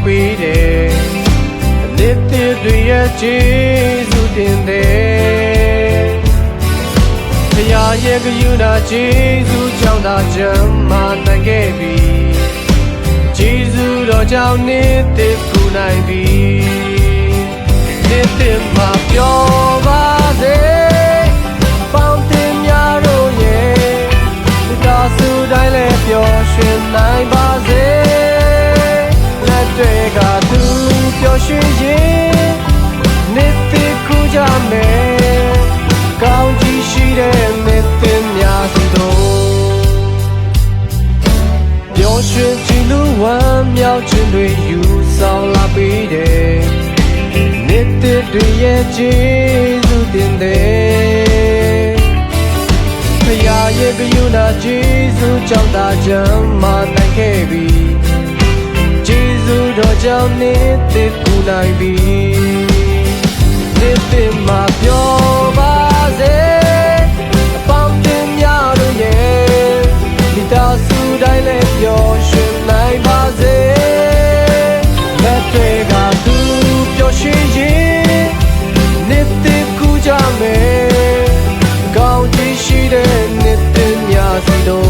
ပေးတယ်နှစ်သက်တွေရဲ့ကျေးဇူးတင်တယ်ဖခင်ရဲ့ဂရုဏာကျေးဇူးကြောင့်သာကျမ်းမာနိုင်ခဲ့ပြီကျေးဇူးတော်ကြောင့်နှစ်သက်ကူနိုင်ပြီနှစ်သက်မှာပျော်ပါစေပေါင်းတင်များတို့ရဲ့ဒါစုတိုင်းလည်းပျော်ရွှင်နိုင်ပါစေလက်တွေကသူပျော်ရွှင်ရင်နှစ်သက်ကူကြမယ်ကောင်းကြီးရှိတဲ့နှစ်သက်များစီတို့ပျော်ရွှင်ခြင်းလူဝမ်းမြောက်ခြင်းတွေယူဆောင်လာပေးတယ်နှစ်သက်တွေရဲ့ကျေးဇူးတင်တယ်ဖခင်ရဲ့ဂရုဏာကျေးဇူးကြောင့်သာကျမ်းမာနိုင်ခဲ့ပြီကျေးဇူးတော်ကြောင့်နှစ်သက်ကူနိုင်ပြီနှစ်သက်မှာပျော်ပါစေအပေါင်းတင်များတို့ရဲ့မိသားစုတိုင်းလည်းပျော်ရွှင်နိုင်ပါစေလက်တွေကသူပျော်ရွှင်ရင်နှစ်သက်ကူကြမယ်ကောင်းကြီးရှိတဲ့နှစ်သက်များစီတို့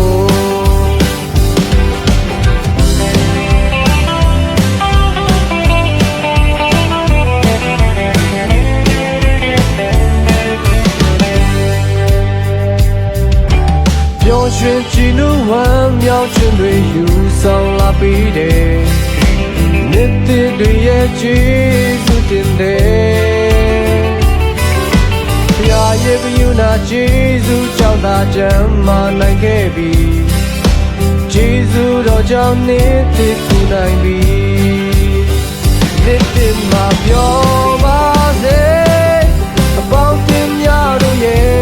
ပျော်ရွှင်ကြည်နူးဝမ်းမြောက်ခြင်းတွေယူဆောင်လာပေးတယ်နှစ်သက်တွေရဲ့ကျေးဇူးတင်တယ်ဖခင်ရဲ့ဂရုဏာကျေးဇူးကြောင့်သာကျမ်းမာနိုင်ခဲ့ပြီကျေးဇူးတော်ကြောင့်နှစ်သက်ကူနိုင်ပြီနှစ်သက်မှာပျော်ပါစေအပေါင်းတင်များတို့ရဲ့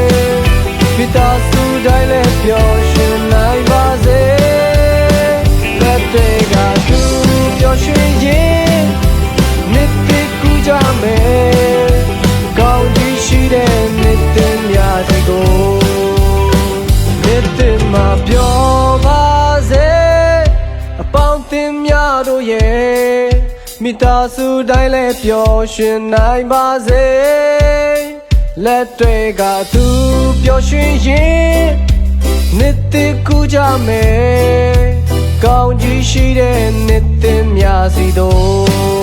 မိသားစုတိုင်းလည်းပျော်ရွှင်နိုင်ပါစေလက်တွေကသူပျော်ရွှင်ရင်နှစ်သက်ကူကြမယ်ကောင်းကြီးရှိတဲ့နှစ်သက်များစီကိုနှစ်သက်မှာပျော်ပါစေအပေါင်းတင်များတို့ရဲ့မိသားစုတိုင်းလည်းပျော်ရွှင်နိုင်ပါစေလက်တွေကသူပျော်ရွှင်ရင်နှစ်သက်ကူကြမယ်ကောင်းကြီးရှိတဲ့နှစ်သက်များစီတို့